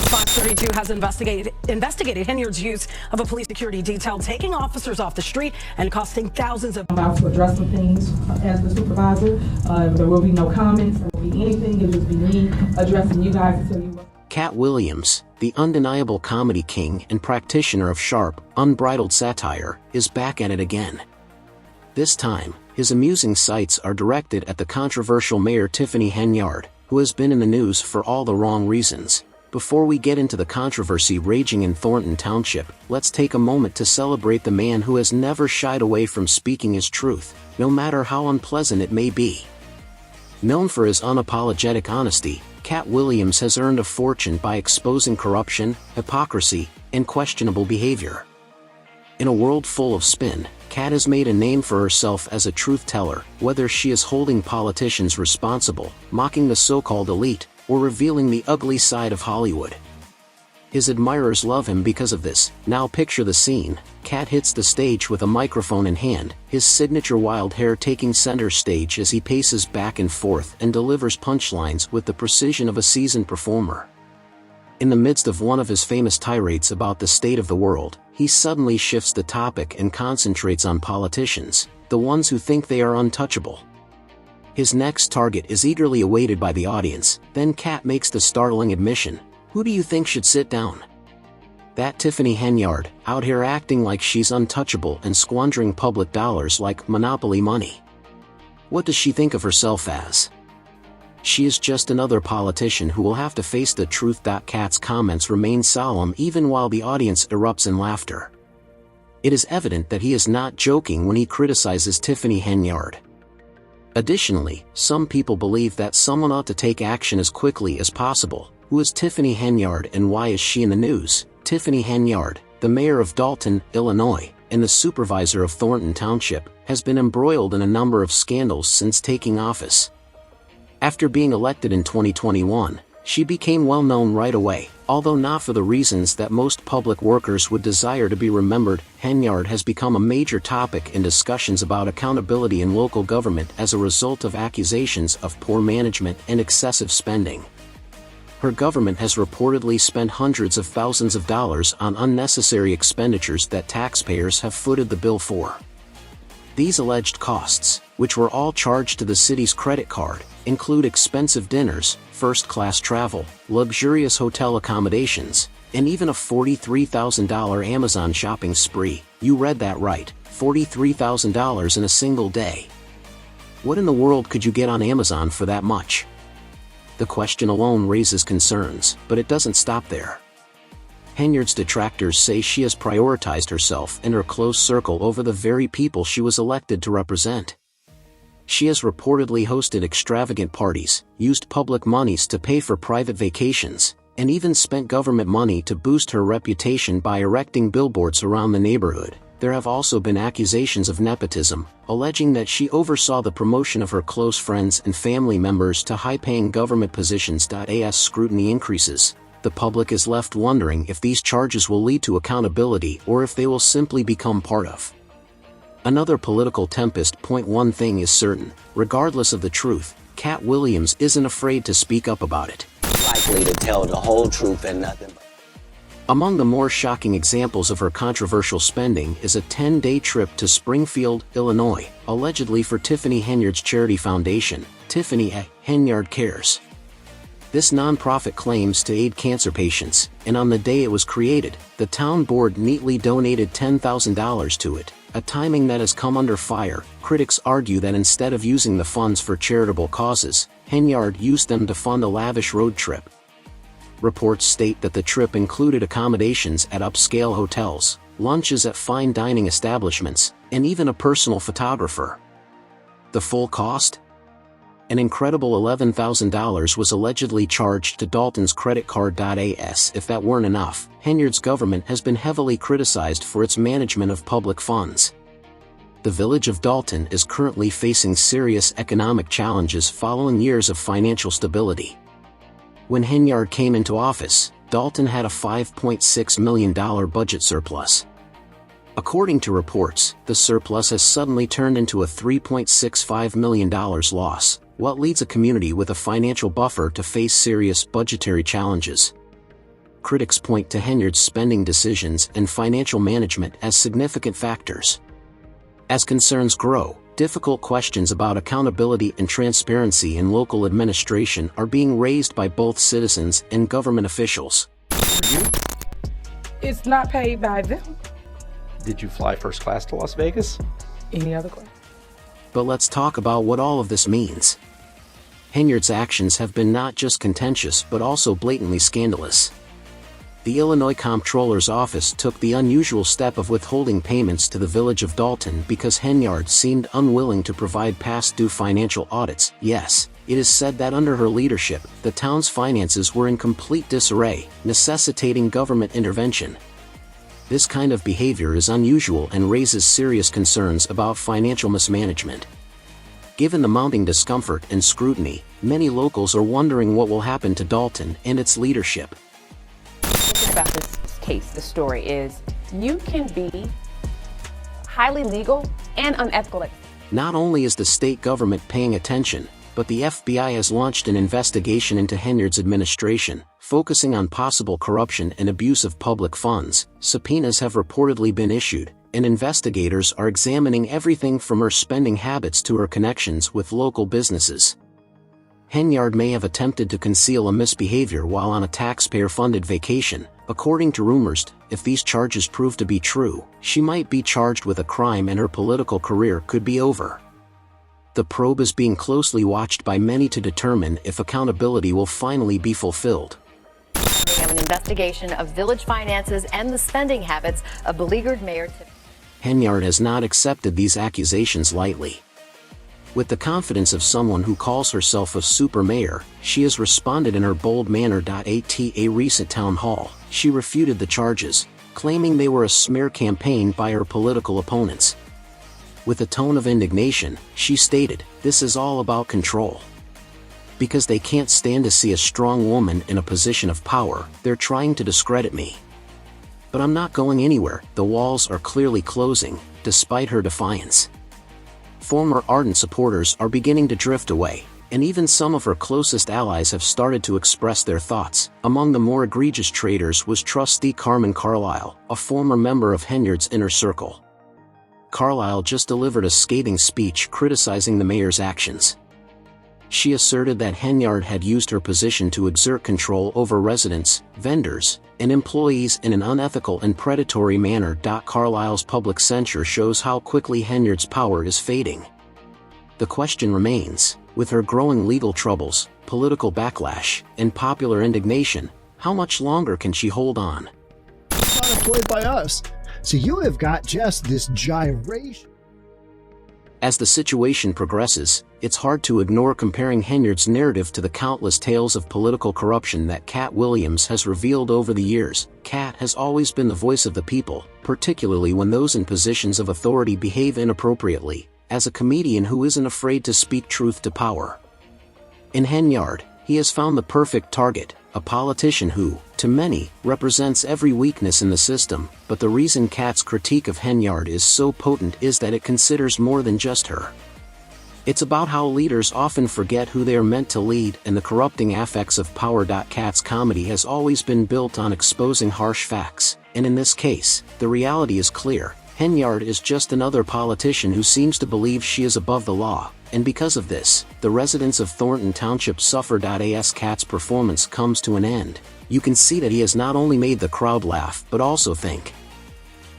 Fox 32 has investigated Henyard's use of a police security detail, taking officers off the street and costing thousands of. I'm about to address some things as the supervisor. There will be no comments. There will be anything. It'll just be me addressing you guys to tell you what. Katt Williams, the undeniable comedy king and practitioner of sharp, unbridled satire, is back at it again. This time, his amusing sights are directed at the controversial Mayor Tiffany Henyard, who has been in the news for all the wrong reasons. Before we get into the controversy raging in Thornton Township, let's take a moment to celebrate the man who has never shied away from speaking his truth, no matter how unpleasant it may be. Known for his unapologetic honesty, Katt Williams has earned a fortune by exposing corruption, hypocrisy, and questionable behavior. In a world full of spin, Katt has made a name for herself as a truth teller, whether she is holding politicians responsible, mocking the so-called elite, or revealing the ugly side of Hollywood. His admirers love him because of this. Now picture the scene. Katt hits the stage with a microphone in hand, his signature wild hair taking center stage as he paces back and forth and delivers punchlines with the precision of a seasoned performer. In the midst of one of his famous tirades about the state of the world, he suddenly shifts the topic and concentrates on politicians, the ones who think they are untouchable. His next target is eagerly awaited by the audience. Then Katt makes the startling admission, "Who do you think should sit down? That Tiffany Henyard, out here acting like she's untouchable and squandering public dollars like monopoly money. What does she think of herself as? She is just another politician who will have to face the truth." Katt's comments remain solemn even while the audience erupts in laughter. It is evident that he is not joking when he criticizes Tiffany Henyard. Additionally, some people believe that someone ought to take action as quickly as possible. Who is Tiffany Henyard and why is she in the news? Tiffany Henyard, the mayor of Dalton, Illinois, and the supervisor of Thornton Township, has been embroiled in a number of scandals since taking office. After being elected in 2021, she became well known right away, although not for the reasons that most public workers would desire to be remembered. Henyard has become a major topic in discussions about accountability in local government as a result of accusations of poor management and excessive spending. Her government has reportedly spent hundreds of thousands of dollars on unnecessary expenditures that taxpayers have footed the bill for. These alleged costs, which were all charged to the city's credit card, include expensive dinners, first-class travel, luxurious hotel accommodations, and even a $43,000 Amazon shopping spree. You read that right, $43,000 in a single day. What in the world could you get on Amazon for that much? The question alone raises concerns, but it doesn't stop there. Henyard's detractors say she has prioritized herself and her close circle over the very people she was elected to represent. She has reportedly hosted extravagant parties, used public monies to pay for private vacations, and even spent government money to boost her reputation by erecting billboards around the neighborhood. There have also been accusations of nepotism, alleging that she oversaw the promotion of her close friends and family members to high-paying government positions. As scrutiny increases, the public is left wondering if these charges will lead to accountability or if they will simply become part of another political tempest. One thing is certain, regardless of the truth, Katt Williams isn't afraid to speak up about it. Likely to tell the whole truth and nothing but. Among the more shocking examples of her controversial spending is a 10-day trip to Springfield, Illinois, allegedly for Tiffany Henyard's charity foundation, Tiffany Henyard Cares. This nonprofit claims to aid cancer patients, and on the day it was created, the town board neatly donated $10,000 to it, a timing that has come under fire. Critics argue that instead of using the funds for charitable causes, Henyard used them to fund a lavish road trip. Reports state that the trip included accommodations at upscale hotels, lunches at fine dining establishments, and even a personal photographer. The full cost? An incredible $11,000 was allegedly charged to Dalton's credit card. As if that weren't enough, Henyard's government has been heavily criticized for its management of public funds. The village of Dalton is currently facing serious economic challenges following years of financial stability. When Henyard came into office, Dalton had a $5.6 million budget surplus. According to reports, the surplus has suddenly turned into a $3.65 million loss, what leads a community with a financial buffer to face serious budgetary challenges. critics point to Henyard's spending decisions and financial management as significant factors. As concerns grow, difficult questions about accountability and transparency in local administration are being raised by both citizens and government officials. It's not paid by them. Did you fly first class to Las Vegas? Any other question? But let's talk about what all of this means. Henyard's actions have been not just contentious but also blatantly scandalous. The Illinois Comptroller's Office took the unusual step of withholding payments to the village of Dalton because Henyard seemed unwilling to provide past due financial audits. Yes, it is said that under her leadership, the town's finances were in complete disarray, necessitating government intervention. This kind of behavior is unusual and raises serious concerns about financial mismanagement. Given the mounting discomfort and scrutiny, many locals are wondering what will happen to Dalton and its leadership. About this case, the story is you can be highly legal and unethical. Not only is the state government paying attention, but the FBI has launched an investigation into Henyard's administration, focusing on possible corruption and abuse of public funds. Subpoenas have reportedly been issued, and investigators are examining everything from her spending habits to her connections with local businesses. Henyard may have attempted to conceal a misbehavior while on a taxpayer-funded vacation. According to rumors, if these charges prove to be true, she might be charged with a crime and her political career could be over. The probe is being closely watched by many to determine if accountability will finally be fulfilled. We have an investigation of village finances and the spending habits of beleaguered Mayor Tiffany. Henyard has not accepted these accusations lightly. With the confidence of someone who calls herself a super mayor, she has responded in her bold manner. At a recent town hall, she refuted the charges, claiming they were a smear campaign by her political opponents. With a tone of indignation, she stated, "This is all about control. Because they can't stand to see a strong woman in a position of power, they're trying to discredit me. But I'm not going anywhere." The walls are clearly closing, despite her defiance. Former ardent supporters are beginning to drift away, and even some of her closest allies have started to express their thoughts. Among the more egregious traitors was trustee Carmen Carlisle, a former member of Henyard's inner circle. Carlisle just delivered a scathing speech criticizing the mayor's actions. She asserted that Henyard had used her position to exert control over residents, vendors, and employees in an unethical and predatory manner. Carlisle's public censure shows how quickly Henyard's power is fading. The question remains, with her growing legal troubles, political backlash, and popular indignation, how much longer can she hold on? Not employed by us. So you have got just this gyration. As the situation progresses, it's hard to ignore comparing Henyard's narrative to the countless tales of political corruption that Katt Williams has revealed over the years. Katt has always been the voice of the people, particularly when those in positions of authority behave inappropriately, as a comedian who isn't afraid to speak truth to power. In Henyard, he has found the perfect target, a politician who, to many, represents every weakness in the system. But the reason Katt's critique of Henyard is so potent is that it considers more than just her. It's about how leaders often forget who they are meant to lead and the corrupting affects of power. Katt's comedy has always been built on exposing harsh facts, and in this case, the reality is clear. Henyard is just another politician who seems to believe she is above the law, and because of this, the residents of Thornton Township suffer. As Katt's performance comes to an end, you can see that he has not only made the crowd laugh but also think.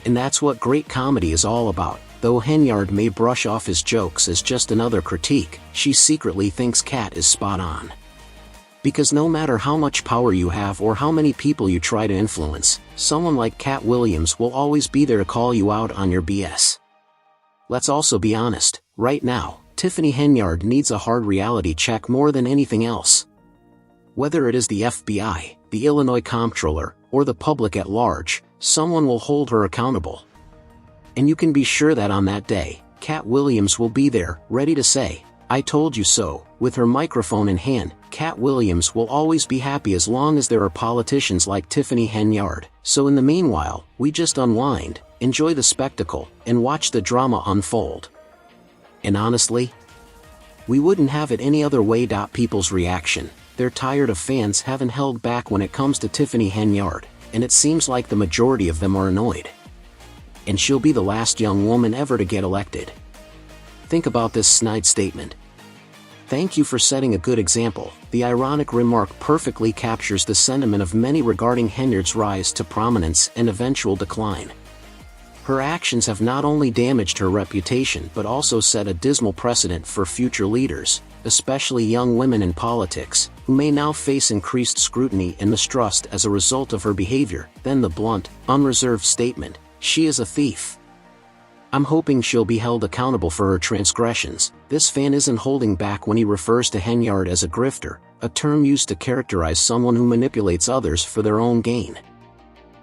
And that's what great comedy is all about. Though Henyard may brush off his jokes as just another critique, she secretly thinks Katt is spot on. Because no matter how much power you have or how many people you try to influence, someone like Katt Williams will always be there to call you out on your BS. Let's also be honest, right now, Tiffany Henyard needs a hard reality check more than anything else. Whether it is the FBI, the Illinois Comptroller, or the public at large, someone will hold her accountable. And you can be sure that on that day, Katt Williams will be there, ready to say, "I told you so." With her microphone in hand, Katt Williams will always be happy as long as there are politicians like Tiffany Henyard. So in the meanwhile, we just unwind, enjoy the spectacle, and watch the drama unfold. And honestly, we wouldn't have it any other way. People's reaction, They're tired of fans having held back when it comes to Tiffany Henyard, and it seems like the majority of them are annoyed. And she'll be the last young woman ever to get elected. Think about this snide statement. "Thank you for setting a good example." The ironic remark perfectly captures the sentiment of many regarding Henyard's rise to prominence and eventual decline. Her actions have not only damaged her reputation but also set a dismal precedent for future leaders, especially young women in politics, who may now face increased scrutiny and mistrust as a result of her behavior. Then the blunt, unreserved statement, "She is a thief." I'm hoping she'll be held accountable for her transgressions. This fan isn't holding back when he refers to Henyard as a grifter, a term used to characterize someone who manipulates others for their own gain.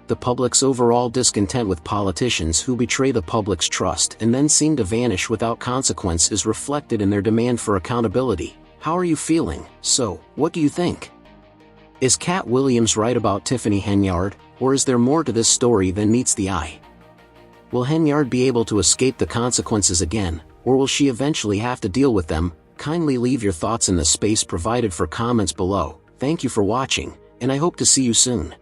The public's overall discontent with politicians who betray the public's trust and then seem to vanish without consequence is reflected in their demand for accountability. How are you feeling? So, what do you think? Is Katt Williams right about Tiffany Henyard, or is there more to this story than meets the eye? Will Henyard be able to escape the consequences again, or will she eventually have to deal with them? Kindly leave your thoughts in the space provided for comments below. Thank you for watching, and I hope to see you soon.